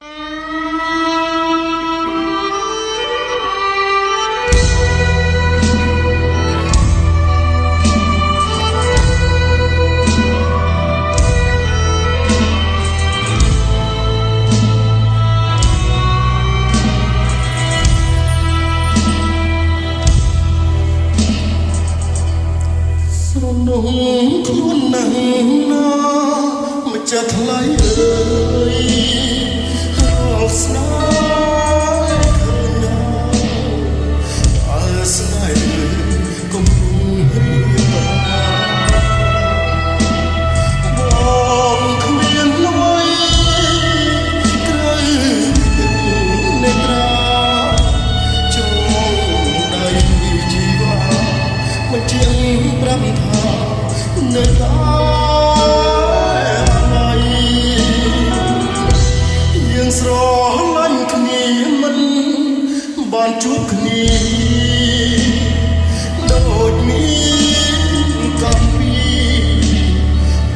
นงខ្លួនណាស់ណាម្ចាស់ថ្លៃអើយរកស្នេហ៍ឃើញណាអើស្នេហ៍កុំរៀបបងគ្មានលុយក្រៅនេត្រាចងដៃជីវ៉ាមិនជាងប្រាប់ថានៅតែយើងស្រឡាញ់គ្នាមិនបានជួបគ្នាដូចមានកាលពី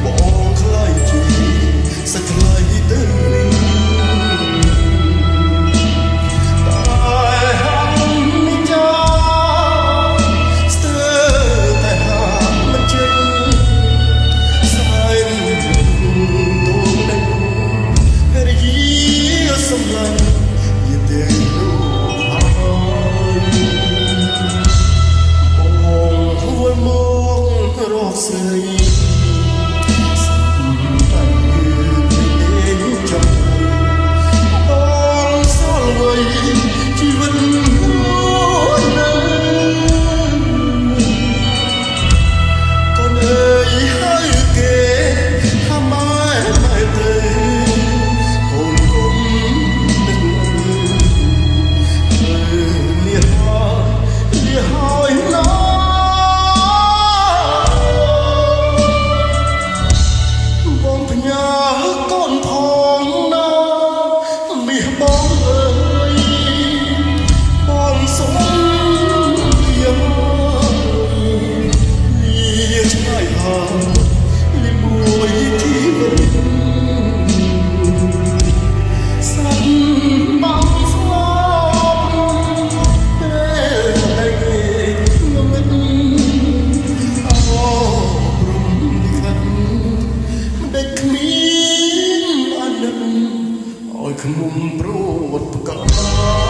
បងខ្លាចជាសាច់ថ្លៃទៅវិញតែហាក់មិនចាស្ទើរតែហាក់មិនចេញសម្លាញ់យេទេលោកហើយបងហួរមករកស្រីតែយើងចាំបងសល់វ័យជីវិតមួយណាកូនអើយហើយគេថាម៉ែទៅខ្ញុំប្រវត្តិកា